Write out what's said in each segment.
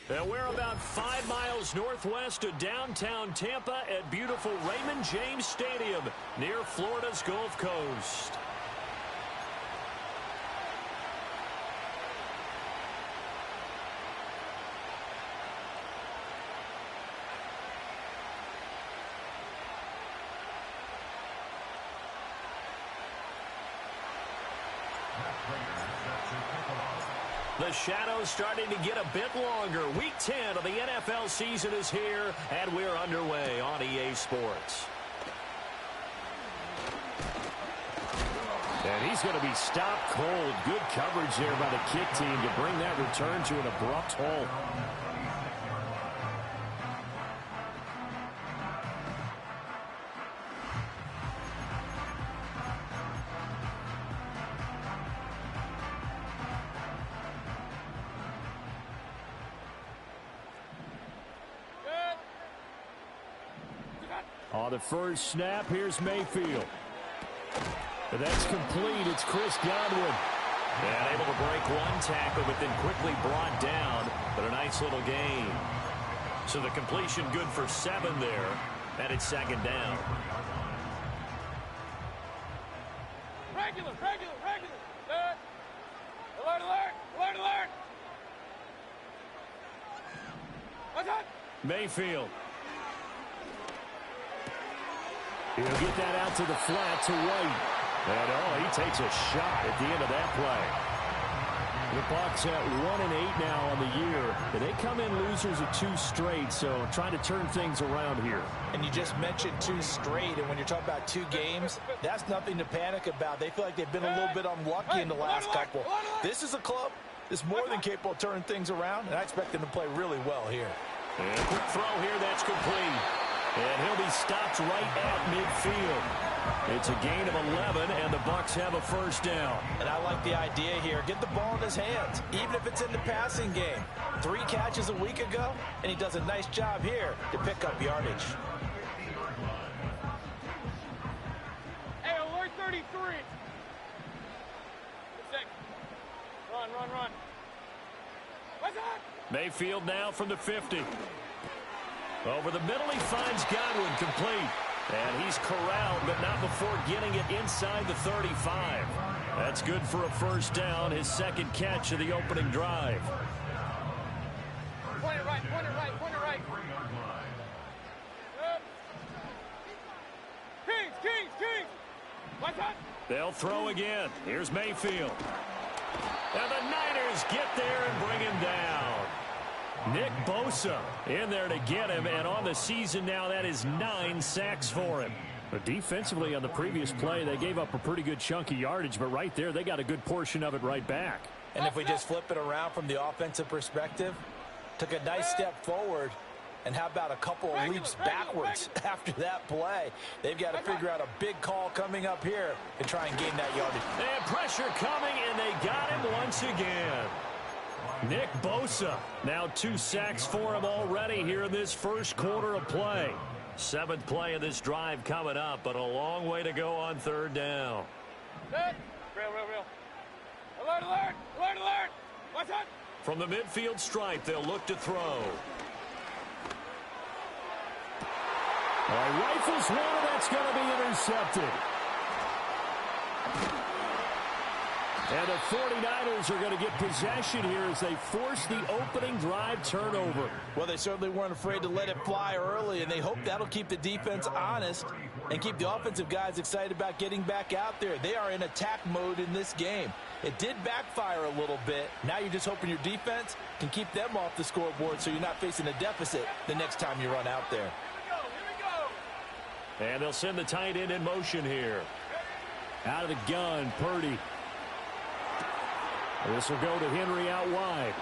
And we're about 5 miles northwest of downtown Tampa at beautiful Raymond James Stadium near Florida's Gulf Coast. The shadow's starting to get a bit longer. Week 10 of the NFL season is here, and we're underway on EA Sports. And he's going to be stopped cold. Good coverage there by the kick team to bring that return to an abrupt halt. On the first snap, here's Mayfield. And that's complete. It's Chris Godwin. And able to break one tackle, but then quickly brought down. But a nice little gain. So the completion good for 7 there. And it's second down. Regular. Alert. What's up? Mayfield. He'll get that out to the flat to White. And, he takes a shot at the end of that play. The Bucs at 1-8 now on the year. And they come in losers of 2 straight, so trying to turn things around here. And you just mentioned 2 straight, and when you're talking about 2 games, that's nothing to panic about. They feel like they've been a little bit unlucky in the last couple. This is a club that's more than capable of turning things around, and I expect them to play really well here. And a quick throw here, that's complete. And he'll be stopped right at midfield. It's a gain of 11, and the Bucs have a first down. And I like the idea here. Get the ball in his hands, even if it's in the passing game. 3 catches a week ago, and he does a nice job here to pick up yardage. Hey, alert 33. Run. What's up? Mayfield now from the 50. Over the middle, he finds Godwin complete. And he's corralled, but not before getting it inside the 35. That's good for a first down, his second catch of the opening drive. Point it right. Kings. What's up? They'll throw again. Here's Mayfield. And the Niners get there and bring him down. Nick Bosa in there to get him, and on the season now, that is 9 sacks for him. But defensively on the previous play, they gave up a pretty good chunk of yardage, but right there, they got a good portion of it right back. And if we just flip it around from the offensive perspective, took a nice step forward, and how about a couple of leaps backwards after that play? They've got to figure out a big call coming up here and try and gain that yardage. And pressure coming, and they got him once again. Nick Bosa, now 2 sacks for him already here in this first quarter of play. 7th play of this drive coming up, but a long way to go on third down. Real. Alert. What's up? From the midfield stripe, they'll look to throw. Rifles one, and that's going to be intercepted. And the 49ers are going to get possession here as they force the opening drive turnover. Well, they certainly weren't afraid to let it fly early, and they hope that'll keep the defense honest and keep the offensive guys excited about getting back out there. They are in attack mode in this game. It did backfire a little bit. Now you're just hoping your defense can keep them off the scoreboard so you're not facing a deficit the next time you run out there. Here we go. And they'll send the tight end in motion here. Out of the gun, Purdy. This will go to Henry out wide.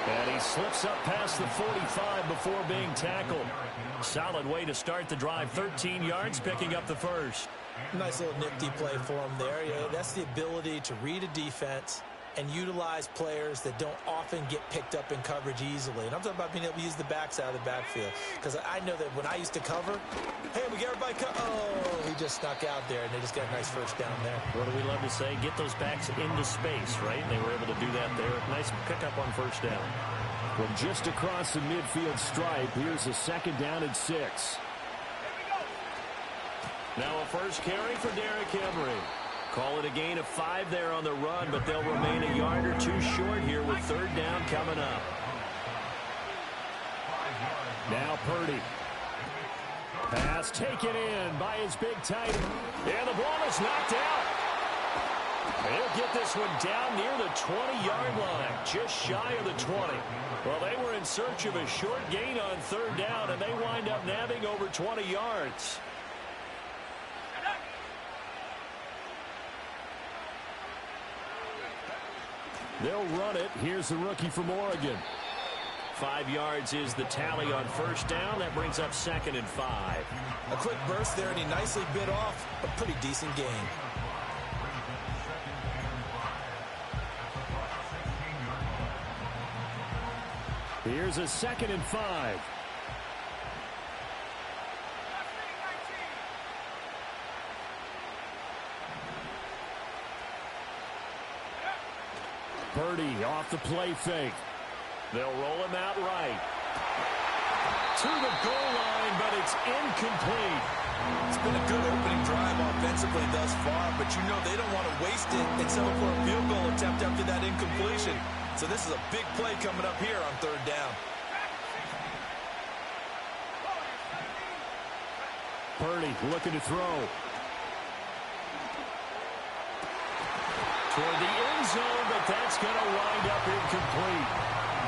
And he slips up past the 45 before being tackled. Solid way to start the drive. 13 yards, picking up the first. Nice little nifty play for him there. Yeah, that's the ability to read a defense and utilize players that don't often get picked up in coverage easily. And I'm talking about being able to use the backside of the backfield. Because I know that when I used to cover, hey, we get everybody oh, he just snuck out there, and they just got a nice first down there. What do we love to say? Get those backs into space, right? And they were able to do that there. Nice pickup on first down. From just across the midfield stripe, here's a 2nd down and 6. Now a first carry for Derrick Henry. Call it a gain of 5 there on the run, but they'll remain a yard or 2 short here with 3rd down coming up. Now Purdy. Pass taken in by his big tight end. And the ball is knocked out. He'll get this one down near the 20-yard line, just shy of the 20. Well, they were in search of a short gain on 3rd down, and they wind up nabbing over 20 yards. They'll run it. Here's the rookie from Oregon. 5 yards is the tally on first down. That brings up 2nd and 5. A quick burst there, and he nicely bit off a pretty decent gain. Here's a 2nd and 5. Purdy off the play fake. They'll roll him out right. To the goal line, but it's incomplete. It's been a good opening drive offensively thus far, but you know they don't want to waste it and settle for a field goal attempt after that incompletion. So this is a big play coming up here on 3rd down. Purdy looking to throw. Toward the end zone, but that's going to wind up incomplete.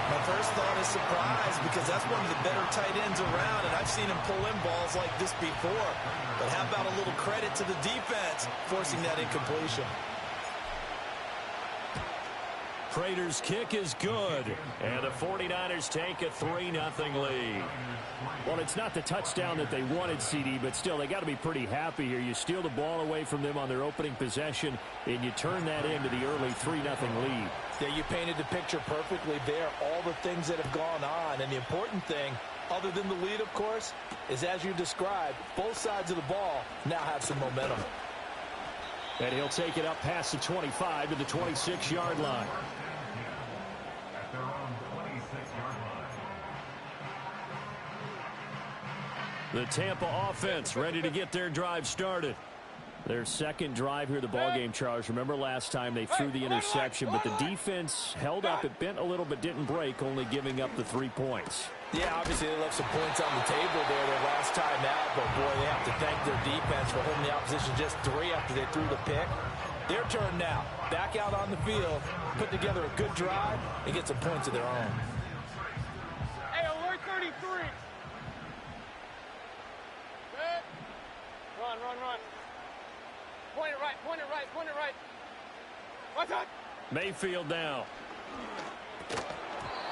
My first thought is surprise because that's one of the better tight ends around, and I've seen him pull in balls like this before. But how about a little credit to the defense forcing that incompletion? Prater's kick is good, and the 49ers take a 3-0 lead. Well, it's not the touchdown that they wanted, CD, but still, they got to be pretty happy here. You steal the ball away from them on their opening possession, and you turn that into the early 3-0 lead. Yeah, you painted the picture perfectly there, all the things that have gone on. And the important thing, other than the lead, of course, is as you described, both sides of the ball now have some momentum. And he'll take it up past the 25 to the 26-yard line. The Tampa offense ready to get their drive started. Their second drive here, the ballgame, Charles. Remember last time they threw the interception, but the defense held up. It bent a little but didn't break, only giving up the 3 points. Yeah, obviously they left some points on the table there their last time out, but boy, they have to thank their defense for holding the opposition just 3 after they threw the pick. Their turn now. Back out on the field, put together a good drive, and get some points of their own. Hey, alert 33. Good. Run, run, run. Point it right, point it right, point it right. What's up? Mayfield now.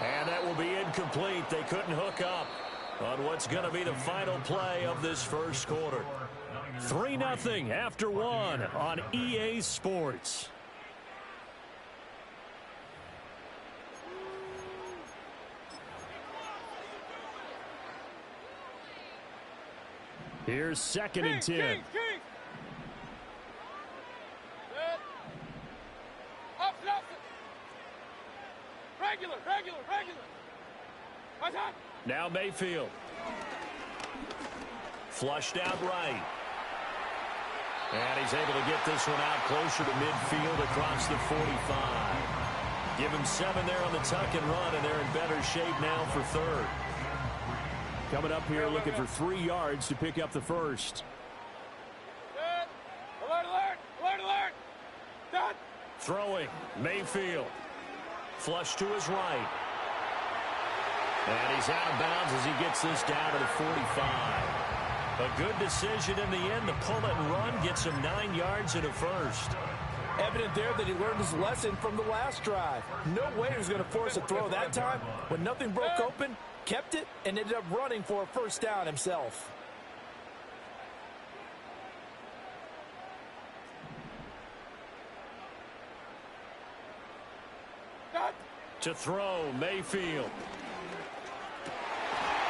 And that will be incomplete. They couldn't hook up on what's going to be the final play of this first quarter. 3-0 after 1 on EA Sports. Here's 2nd and 10. King. Good. Up. Regular. What's up? Now Mayfield. Flushed out right. And he's able to get this one out closer to midfield across the 45. Give him 7 there on the tuck and run, and they're in better shape now for 3rd. Coming up here looking for 3 yards to pick up the first. Good. Alert. Done. Throwing. Mayfield. Flush to his right. And he's out of bounds as he gets this down to the 45. A good decision in the end to pull it and run. Gets him 9 yards and a first. Evident there that he learned his lesson from the last drive. No way he was going to force a throw that time. When nothing broke open, kept it, and ended up running for a first down himself. To throw, Mayfield.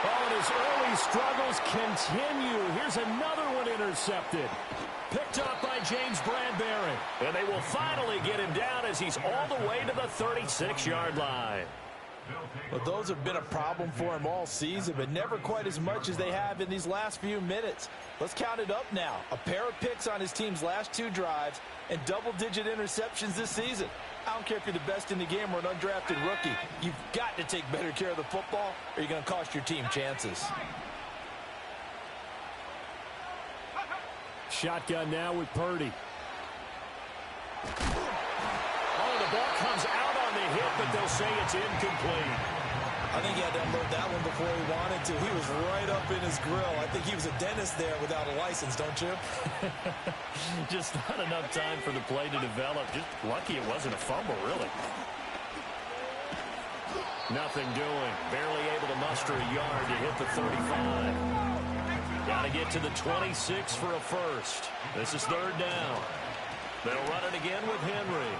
Oh, and his early struggles continue. Here's another one intercepted. Picked up by James Bradbury. And they will finally get him down as he's all the way to the 36-yard line. Well, those have been a problem for him all season, but never quite as much as they have in these last few minutes. Let's count it up now. A pair of picks on his team's last 2 drives and double-digit interceptions this season. I don't care if you're the best in the game or an undrafted rookie. You've got to take better care of the football or you're going to cost your team chances. Shotgun now with Purdy. Oh, the ball comes out on the hit, but they'll say it's incomplete. I think he had to unload that one before he wanted to. He was right up in his grill. I think he was a dentist there without a license, don't you? Just not enough time for the play to develop. Just lucky it wasn't a fumble, really. Nothing doing. Barely able to muster a yard to hit the 35. Got to get to the 26 for a first. This is 3rd down. They'll run it again with Henry.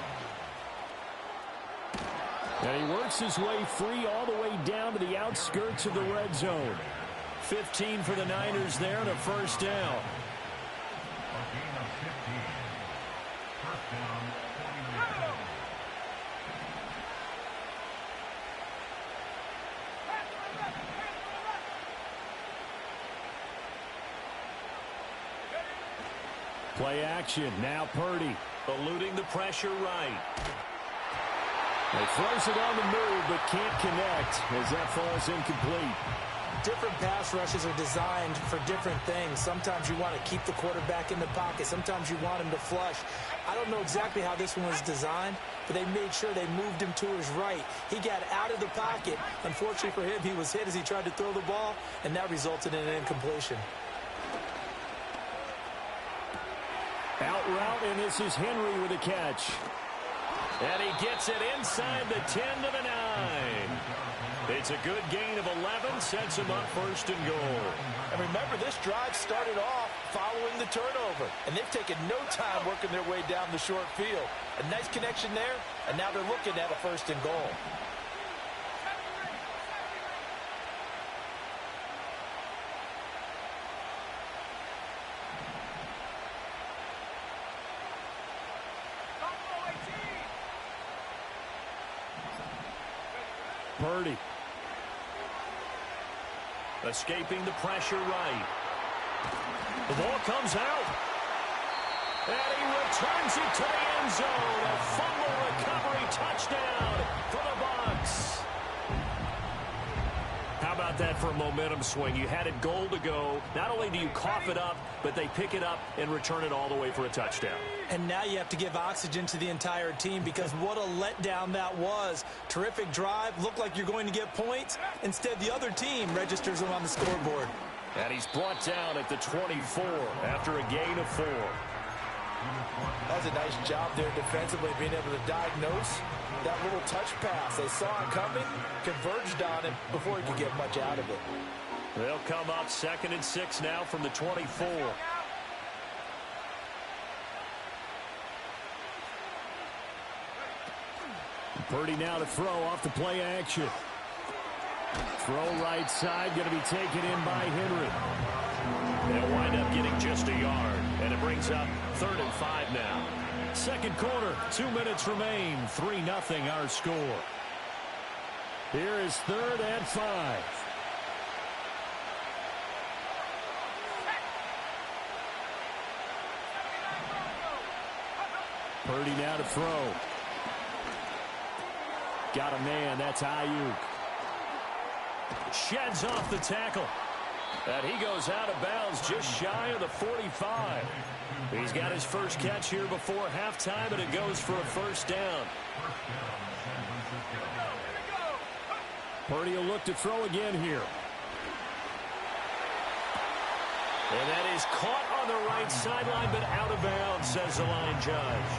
And he works his way free all the way down to the outskirts of the red zone. 15 for the Niners there and a first down. Play action. Now Purdy. Eluding the pressure right. He throws it on the move, but can't connect as that falls incomplete. Different pass rushes are designed for different things. Sometimes you want to keep the quarterback in the pocket. Sometimes you want him to flush. I don't know exactly how this one was designed, but they made sure they moved him to his right. He got out of the pocket. Unfortunately for him, he was hit as he tried to throw the ball, and that resulted in an incompletion. Out route, and this is Henry with a catch. And he gets it inside the 10 to the 9. It's a good gain of 11, sets him up 1st and goal. And remember, this drive started off following the turnover, and they've taken no time working their way down the short field. A nice connection there, and now they're looking at a 1st and goal. Purdy. Escaping the pressure right. The ball comes out. And he returns it to the end zone. A fumble recovery touchdown for the Bucs. How about that for a momentum swing? You had it goal to go. Not only do you cough it up, but they pick it up and return it all the way for a touchdown. And now you have to give oxygen to the entire team because what a letdown that was. Terrific drive. Looked like you're going to get points. Instead, the other team registers them on the scoreboard. And he's brought down at the 24 after a gain of 4. That was a nice job there defensively, being able to diagnose that little touch pass. They saw it coming, converged on him before he could get much out of it. They'll come up 2nd and 6 now from the 24. Purdy now to throw off the play action. Throw right side, going to be taken in by Henry. They'll wind up getting just a yard, and it brings up 3rd and 5 now. 2nd quarter, 2 minutes remain, 3-0 our score. Here is 3rd and 5. Purdy now to throw. Got a man, that's Ayuk. Sheds off the tackle. And he goes out of bounds just shy of the 45. He's got his first catch here before halftime, and it goes for a first down. Purdy will look to throw again here. And that is caught on the right sideline, but out of bounds, says the line judge.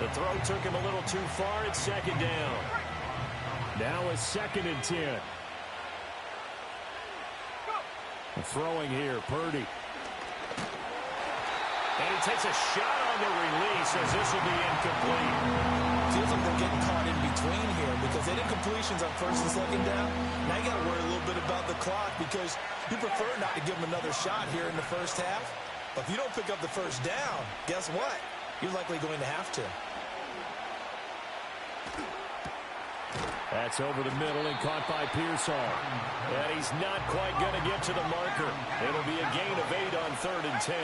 The throw took him a little too far. It's 2nd down. Now a 2nd and 10. Throwing here, Purdy. And he takes a shot on the release as this will be incomplete. Feels like they're getting caught in between here. because they did completions on first and second down. Now you got to worry a little bit about the clock because you prefer not to give them another shot here in the first half. But if you don't pick up the first down, guess what? You're likely going to have to. That's over the middle and caught by Pearsall. And he's not quite going to get to the marker. It'll be a gain of 8 on 3rd and 10.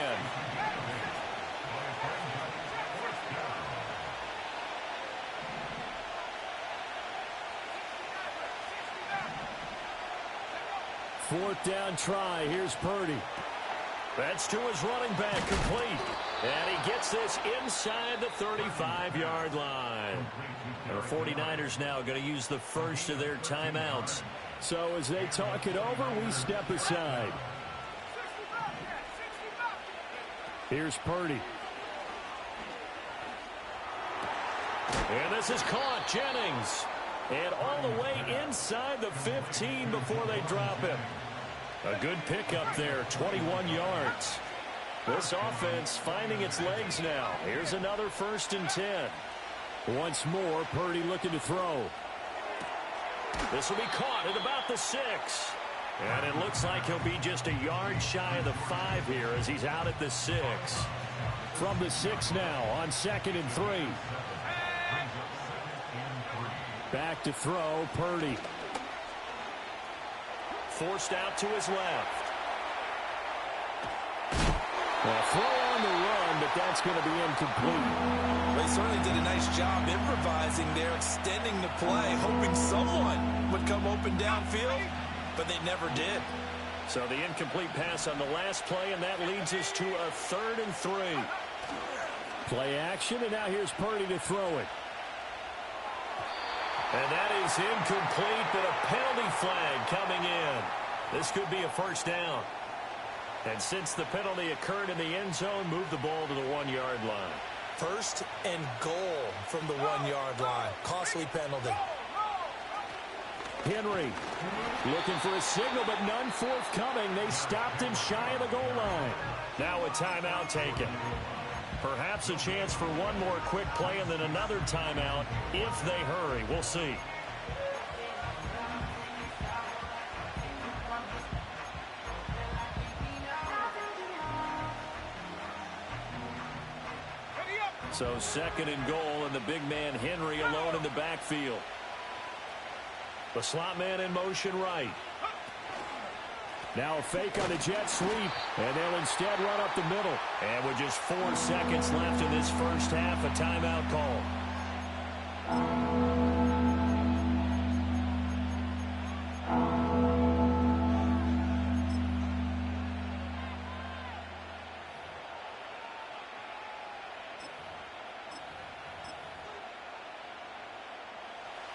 Fourth down try. Here's Purdy. That's to his running back, complete. And he gets this inside the 35-yard line. The 49ers now going to use the first of their timeouts. So as they talk it over, we step aside. Here's Purdy. And this is caught. Jennings. And all the way inside the 15 before they drop him. A good pickup there, 21 yards. This offense finding its legs now. Here's another 1st and 10. Once more, Purdy looking to throw. This will be caught at about the 6. And it looks like he'll be just a yard shy of the 5 here as he's out at the 6. From the 6 now on 2nd and 3. Back to throw, Purdy. Forced out to his left. A throw on the run, but that's going to be incomplete. They certainly did a nice job improvising there, extending the play, hoping someone would come open downfield, but they never did. So the incomplete pass on the last play, and that leads us to a 3rd and 3. Play action, and now here's Purdy to throw it. And that is incomplete, but a penalty flag coming in. This could be a 1st down. And since the penalty occurred in the end zone, move the ball to the 1-yard line. 1st and goal from the 1-yard line. Costly penalty. Henry looking for a signal, but none forthcoming. They stopped him shy of the goal line. Now a timeout taken. Perhaps a chance for one more quick play and then another timeout if they hurry. We'll see. So 2nd and goal, and the big man Henry alone in the backfield. The slot man in motion right. Now a fake on a jet sweep, and they'll instead run up the middle. And with just 4 seconds left in this first half, a timeout call.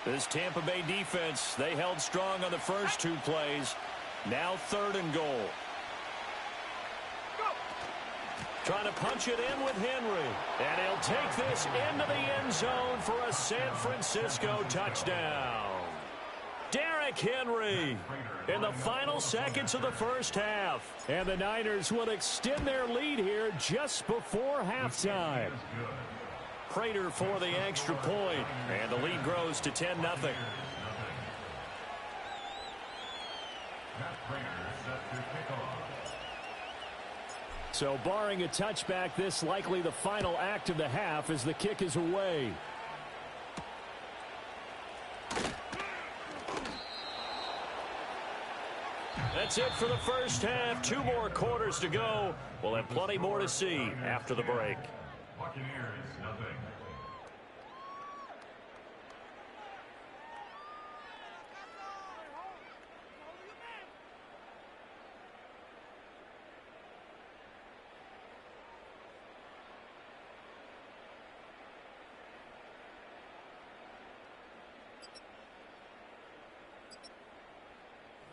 This Tampa Bay defense, they held strong on the first 2 plays. Now 3rd and goal. Trying to punch it in with Henry. And he'll take this into the end zone for a San Francisco touchdown. Derrick Henry in the final seconds of the first half. And the Niners will extend their lead here just before halftime. Prater for the extra point. And the lead grows to 10-0. So barring a touchback, this likely the final act of the half as the kick is away. That's it for the first half. 2 more quarters to go. We'll have plenty more to see after the break. Buccaneers, nothing.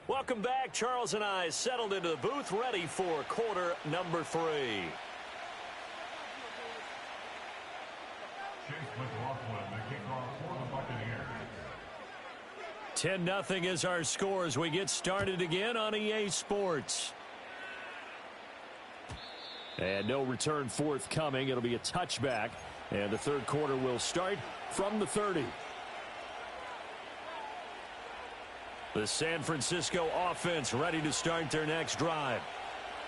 Welcome back. Charles and I settled into the booth, ready for quarter number 3. 10-0 is our score as we get started again on EA Sports. And no return forthcoming. It'll be a touchback. And the third quarter will start from the 30. The San Francisco offense ready to start their next drive.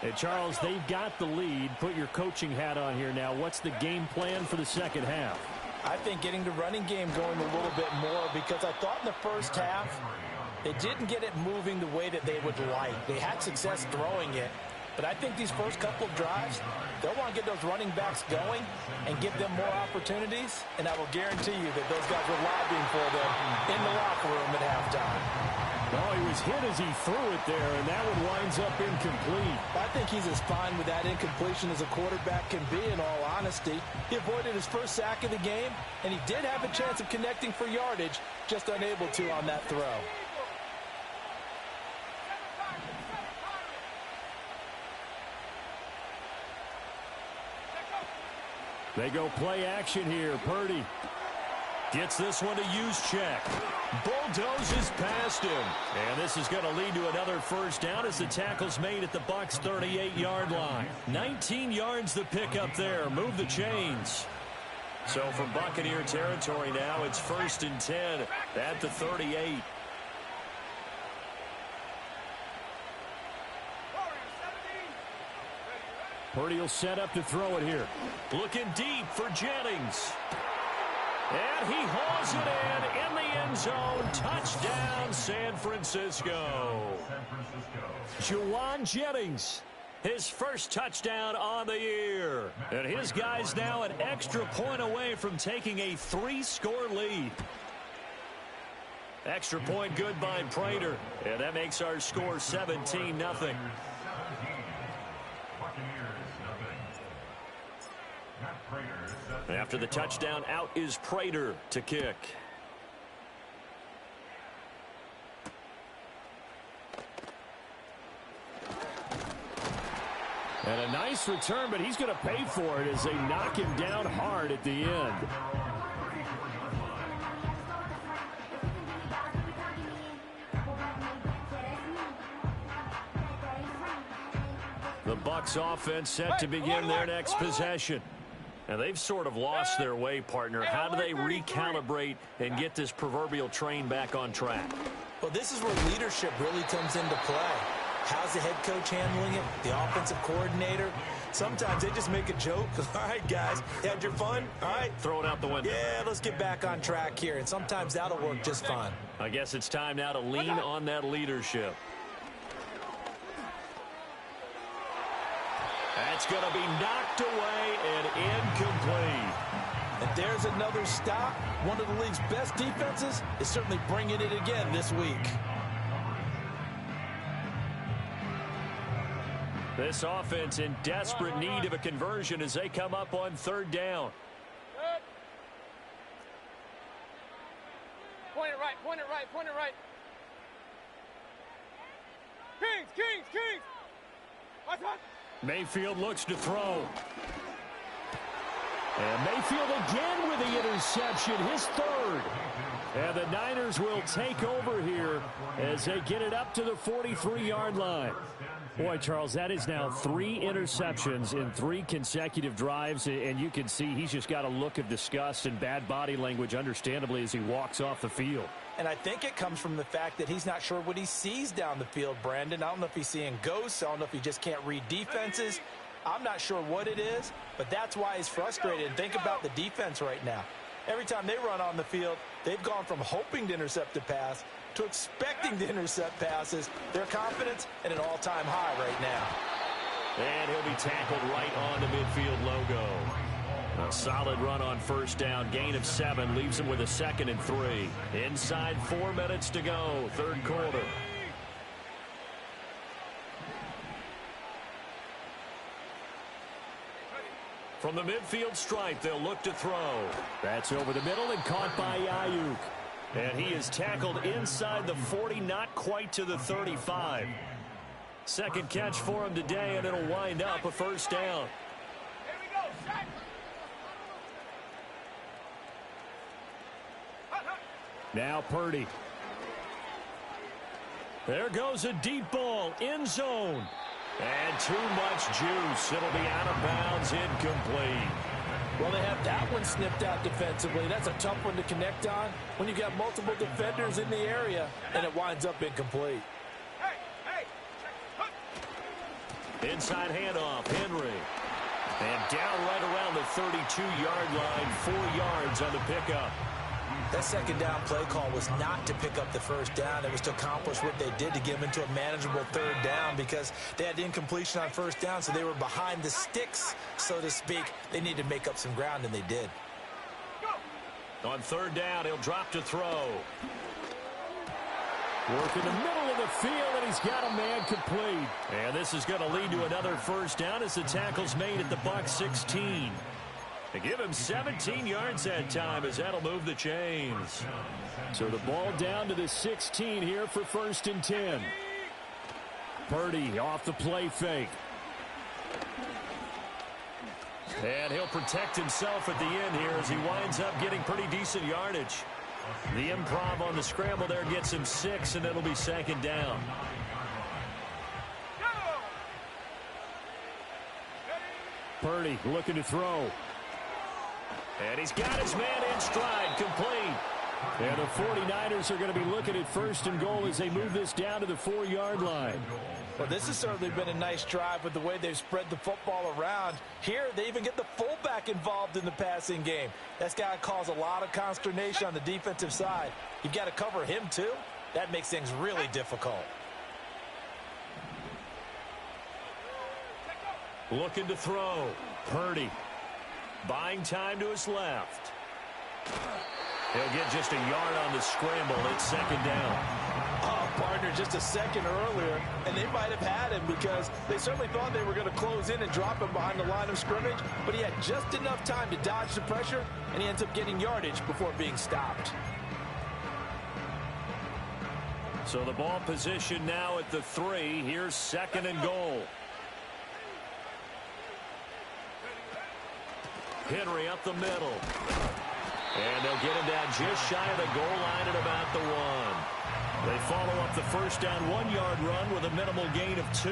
Hey, Charles, they've got the lead. Put your coaching hat on here now. What's the game plan for the second half? I think getting the running game going a little bit more, because I thought in the first half they didn't get it moving the way that they would like. They had success throwing it. But I think these first couple of drives, they'll want to get those running backs going and give them more opportunities. And I will guarantee you that those guys were lobbying for them in the locker room at halftime. Oh, he was hit as he threw it there, and that one winds up incomplete. I think he's as fine with that incompletion as a quarterback can be, in all honesty. He avoided his first sack of the game, and he did have a chance of connecting for yardage, just unable to on that throw. They go play action here. Purdy gets this one to Juszczyk. Bulldozes past him. And this is going to lead to another first down as the tackle's made at the Bucs' 38-yard line. 19 yards the pickup there. Move the chains. So from Buccaneer territory now, it's 1st and 10 at the 38. Purdy will set up to throw it here. Looking deep for Jennings. And he hauls it in the end zone. Touchdown, San Francisco. Juwan Jennings, his first touchdown on the year. And his guys now an extra point away from taking a 3-score lead. Extra point good by Prater. And that makes our score 17-0. After the touchdown, out is Prater to kick. And a nice return, but he's going to pay for it as they knock him down hard at the end. The Bucs offense set to begin their next possession. And they've sort of lost their way, partner. How do they recalibrate and get this proverbial train back on track? Well, this is where leadership really comes into play. How's the head coach handling it? The offensive coordinator? Sometimes they just make a joke. All right, guys, you had your fun? All right. Throw it out the window. Yeah, let's get back on track here. And sometimes that'll work just fine. I guess it's time now to lean on that leadership. That's going to be knocked away and incomplete. And there's another stop. One of the league's best defenses is certainly bringing it again this week. This offense in desperate need of a conversion as they come up on 3rd down. Point it right, point it right, point it right. Kings, Kings, Kings! Watch, watch. Mayfield looks to throw. And Mayfield again with the interception, his 3rd. And the Niners will take over here as they get it up to the 43-yard line. Boy, Charles, that is now 3 interceptions in 3 consecutive drives, and you can see he's just got a look of disgust and bad body language, understandably, as he walks off the field. And I think it comes from the fact that he's not sure what he sees down the field, Brandon. I don't know if he's seeing ghosts. I don't know if he just can't read defenses. I'm not sure what it is, but that's why he's frustrated. And think about the defense right now. Every time they run on the field, they've gone from hoping to intercept a pass to expecting to intercept passes. Their confidence at an all-time high right now. And he'll be tackled right on the midfield logo. A solid run on 1st down. Gain of 7 leaves him with a 2nd and 3. Inside 4 minutes to go, 3rd quarter. From the midfield stripe, they'll look to throw. That's over the middle and caught by Ayuk. And he is tackled inside the 40, not quite to the 35. 2nd catch for him today, and it'll wind up a 1st down. Now Purdy. There goes a deep ball, end zone. And too much juice. It'll be out of bounds, incomplete. Well, they have that one snipped out defensively. That's a tough one to connect on when you got multiple defenders in the area, and it winds up incomplete. Inside handoff, Henry. And down right around the 32-yard line, 4 yards on the pickup. That second down play call was not to pick up the first down. It was to accomplish what they did to get them into a manageable third down because they had incompletion on first down, so they were behind the sticks, so to speak. They needed to make up some ground, and they did. On third down, he'll drop to throw. Work in the middle of the field, and he's got a man complete. And this is going to lead to another first down as the tackle's made at the Bucs 16. They give him 17 yards that time as that'll move the chains. So the ball down to the 16 here for 1st and 10. Purdy off the play fake. And he'll protect himself at the end here as he winds up getting pretty decent yardage. The improv on the scramble there gets him 6, and it'll be 2nd down. Purdy looking to throw. And he's got his man in stride, complete. And the 49ers are going to be looking at 1st and goal as they move this down to the 4-yard line. Well, this has certainly been a nice drive with the way they've spread the football around. Here, they even get the fullback involved in the passing game. That's got to cause a lot of consternation on the defensive side. You've got to cover him, too. That makes things really difficult. Looking to throw. Purdy. Buying time to his left. He'll get just a yard on the scramble. It's 2nd down. Oh, partner, just a second earlier, and they might have had him because they certainly thought they were going to close in and drop him behind the line of scrimmage, but he had just enough time to dodge the pressure, and he ends up getting yardage before being stopped. So the ball position now at the 3. Here's 2nd and goal. Henry up the middle. And they'll get him down just shy of the goal line at about the 1. They follow up the first down 1-yard run with a minimal gain of 2.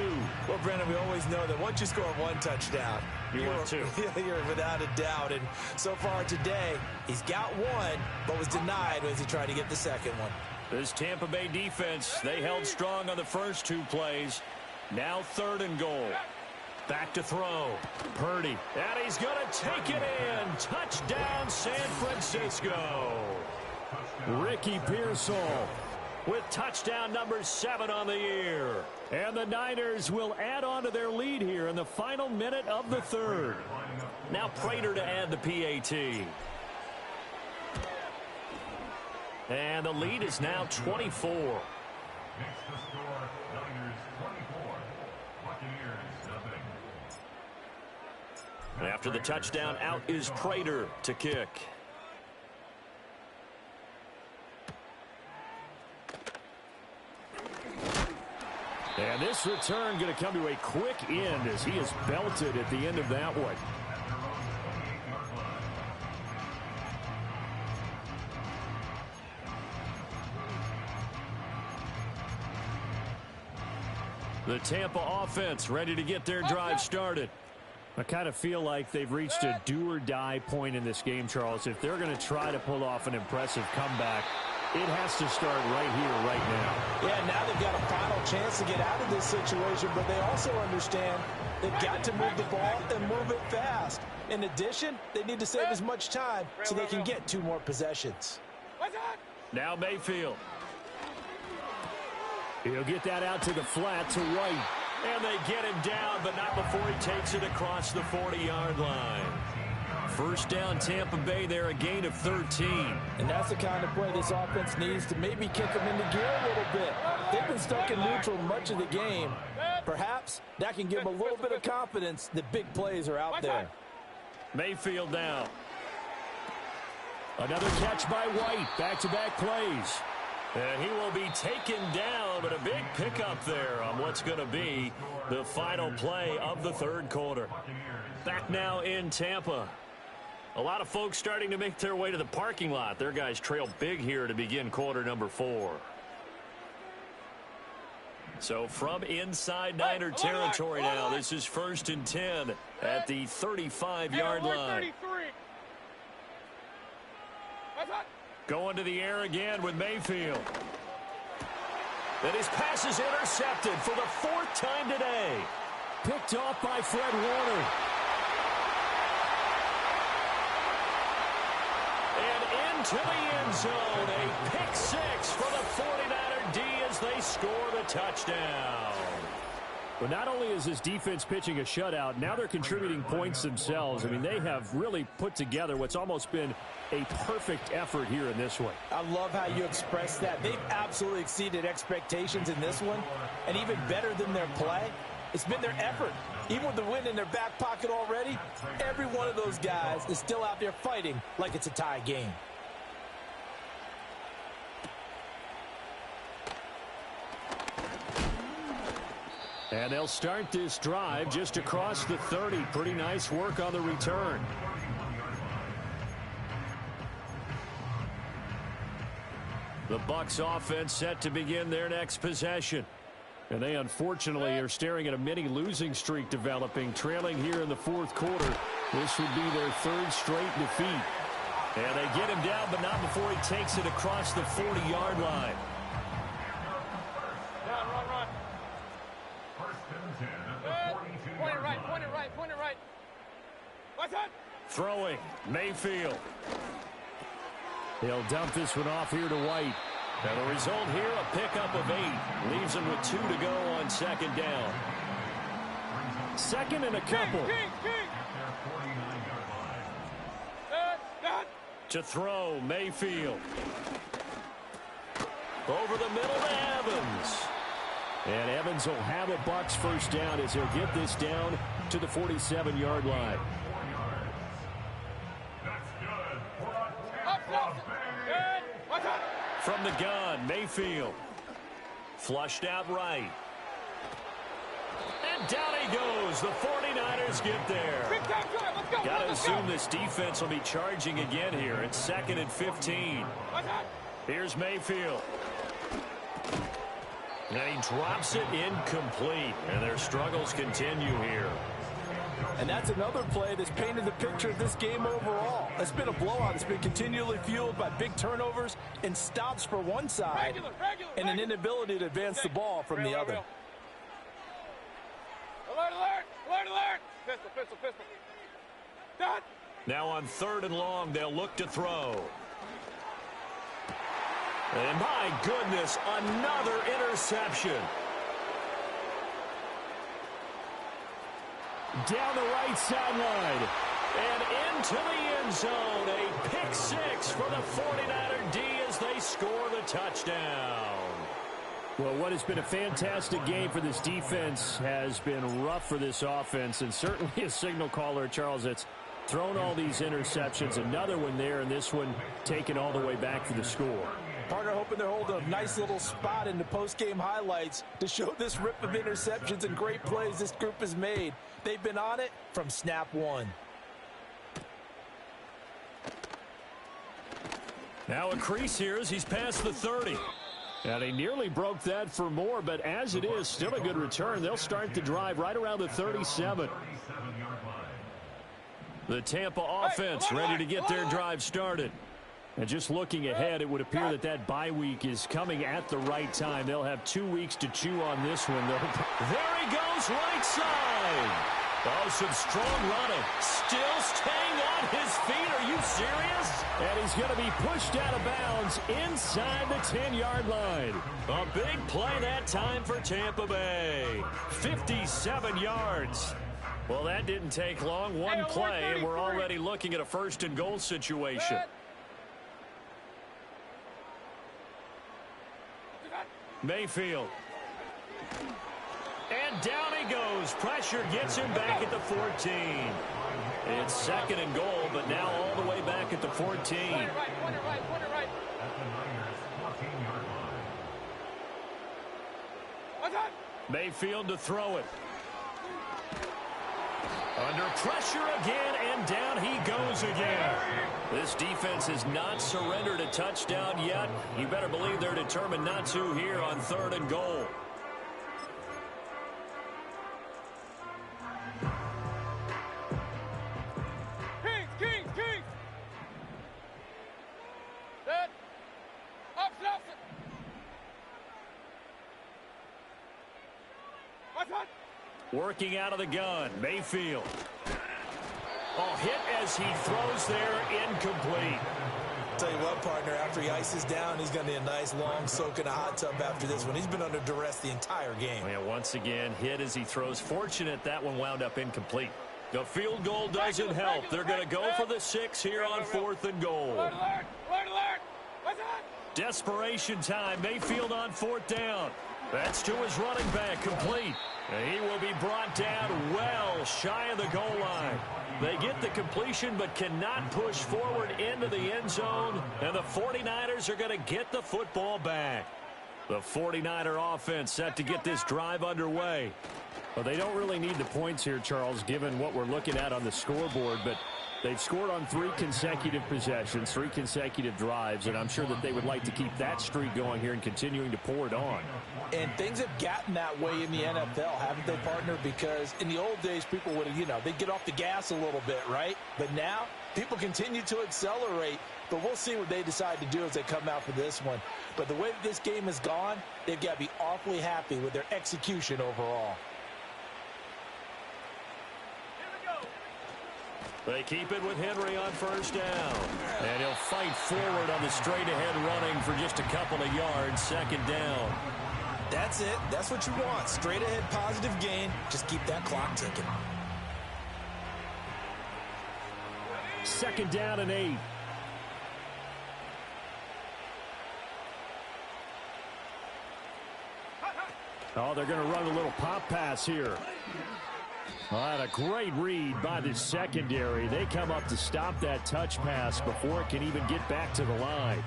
Well, Brandon, we always know that once you score 1 touchdown, you're 2. You're without a doubt. And so far today, he's got 1, but was denied as he tried to get the second one. This Tampa Bay defense, they held strong on the first 2 plays. Now 3rd and goal. Back to throw. Purdy. And he's going to take it in. Touchdown, San Francisco. Ricky Pearsall with touchdown number 7 on the year. And the Niners will add on to their lead here in the final minute of the 3rd. Now Prater to add the PAT. And the lead is now 24. Next to score, Niners 24, Buccaneers 0. And after the touchdown, out is Prater to kick. And this return going to come to a quick end as he is belted at the end of that one. The Tampa offense ready to get their drive started. I kind of feel like they've reached a do-or-die point in this game, Charles. If they're going to try to pull off an impressive comeback, it has to start right here, right now. Yeah, now they've got a final chance to get out of this situation, but they also understand they've got to move the ball and move it fast. In addition, they need to save as much time so they can get 2 more possessions. Now Mayfield. He'll get that out to the flat to White. And they get him down, but not before he takes it across the 40-yard line. First down, Tampa Bay there, a gain of 13. And that's the kind of play this offense needs to maybe kick them into gear a little bit. They've been stuck in neutral much of the game. Perhaps that can give them a little bit of confidence that big plays are out there. Mayfield now. Another catch by White. Back-to-back plays. And he will be taken down, but a big pickup there on what's going to be the final play of the 3rd quarter. Back now in Tampa. A lot of folks starting to make their way to the parking lot. Their guys trail big here to begin quarter number 4. So from inside Niner territory now, this is 1st and 10 at the 35-yard line. Going to the air again with Mayfield. And his pass is intercepted for the 4th time today. Picked off by Fred Warner. And into the end zone. A pick 6 for the 49er D as they score the touchdown. But not only is this defense pitching a shutout, now they're contributing points themselves. I mean, they have really put together what's almost been a perfect effort here in this one. I love how you express that. They've absolutely exceeded expectations in this one, and even better than their play, it's been their effort. Even with the win in their back pocket already, every one of those guys is still out there fighting like it's a tie game. And they'll start this drive just across the 30. Pretty nice work on the return. The Bucs offense set to begin their next possession. And they unfortunately are staring at a mini losing streak developing, trailing here in the 4th quarter. This would be their 3rd straight defeat. And they get him down, but not before he takes it across the 40-yard line. Run. Point it right. Watch out. Throwing, Mayfield. They'll dump this one off here to White. And the result here, a pickup of 8. Leaves them with 2 to go on 2nd down. 2nd and a couple. To throw, Mayfield. Over the middle to Evans. And Evans will have a Bucs first down as he'll get this down to the 47-yard line. From the gun, Mayfield. Flushed out right. And down he goes. The 49ers get there. Got to assume this defense will be charging again here. It's 2nd and 15. Here's Mayfield. And he drops it incomplete. And their struggles continue here. And that's another play that's painted the picture of this game overall. It's been a blowout. It's been continually fueled by big turnovers and stops for one side and an inability to advance the ball from the other. Alert. Pistol. Done. Now on 3rd and long, they'll look to throw. And my goodness, another interception. Down the right sideline. And into the end zone. A pick 6 for the 49er D as they score the touchdown. Well, what has been a fantastic game for this defense has been rough for this offense, and certainly a signal caller, Charles, that's thrown all these interceptions. Another one there, and this one taken all the way back for the score. Partner hoping they're holding a nice little spot in the post-game highlights to show this rip of interceptions and great plays this group has made. They've been on it from snap one. Now a crease here as he's past the 30. And he nearly broke that for more, but as it is, still a good return. They'll start the drive right around the 37. The Tampa offense ready to get their drive started. And just looking ahead, it would appear that that bye week is coming at the right time. They'll have 2 weeks to chew on this one. There he goes, right side. Oh, some strong running. Still staying on his feet. Are you serious? And he's going to be pushed out of bounds inside the 10-yard line. A big play that time for Tampa Bay. 57 yards. Well, that didn't take long. One play, and we're already looking at a 1st and goal situation. Mayfield. And down he goes. Pressure gets him back at the 14. It's 2nd and goal, but now all the way back at the 14. Point it right. Mayfield to throw it. Under pressure again, and down he goes again. This defense has not surrendered a touchdown yet. You better believe they're determined not to here on 3rd and goal. Kings. Working out of the gun, Mayfield. Oh, hit as he throws there, incomplete. Tell you what, partner, after he ices down, he's going to need a nice long soak in a hot tub after this one. He's been under duress the entire game. Yeah, once again, hit as he throws. Fortunate that one wound up incomplete. The field goal doesn't help. They're going to go for the 6 here on 4th and goal. Alert, alert. What's that? Desperation time. Mayfield on 4th down. That's to his running back, complete. And he will be brought down well shy of the goal line. They get the completion but cannot push forward into the end zone. And the 49ers are going to get the football back. The 49er offense set to get this drive underway. Well, they don't really need the points here, Charles, given what we're looking at on the scoreboard. But they've scored on 3 consecutive possessions, 3 consecutive drives, and I'm sure that they would like to keep that streak going here and continuing to pour it on. And things have gotten that way in the NFL, haven't they, partner? Because in the old days, people would have, they'd get off the gas a little bit, right? But now, people continue to accelerate. But we'll see what they decide to do as they come out for this one. But the way that this game has gone, they've got to be awfully happy with their execution overall. They keep it with Henry on 1st down. And he'll fight forward on the straight-ahead running for just a couple of yards. 2nd down. That's it. That's what you want. Straight-ahead positive gain. Just keep that clock ticking. 2nd down and 8. Oh, they're going to run a little pop pass here. Well, a great read by the secondary. They come up to stop that touch pass before it can even get back to the line.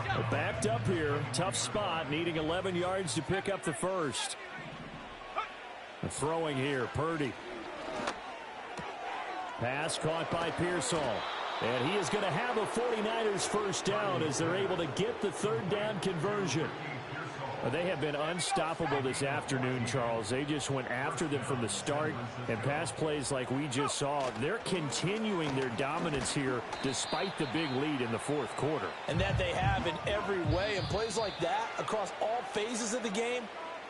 They're backed up here. Tough spot, needing 11 yards to pick up the first. The throwing here, Purdy. Pass caught by Pearsall. And he is going to have a 49ers first down as they're able to get the 3rd down conversion. They have been unstoppable this afternoon, Charles. They just went after them from the start, and pass plays like we just saw, they're continuing their dominance here despite the big lead in the 4th quarter. And that they have in every way, and plays like that across all phases of the game,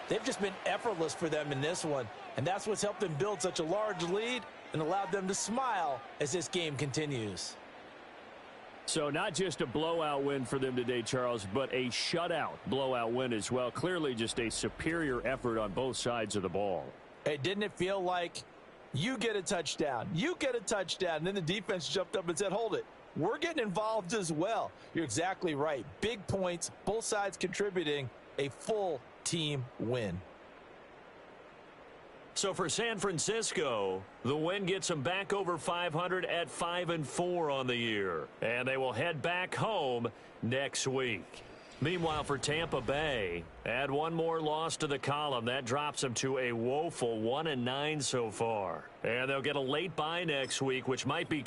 they've just been effortless for them in this one. And that's what's helped them build such a large lead and allowed them to smile as this game continues. So not just a blowout win for them today, Charles, but a shutout blowout win as well. Clearly just a superior effort on both sides of the ball. Hey, didn't it feel like you get a touchdown, and then the defense jumped up and said, hold it, we're getting involved as well. You're exactly right. Big points, both sides contributing, a full team win. So for San Francisco, the win gets them back over 500 at 5-4 on the year. And they will head back home next week. Meanwhile, for Tampa Bay, add one more loss to the column. That drops them to a woeful 1-9 so far. And they'll get a late bye next week, which might be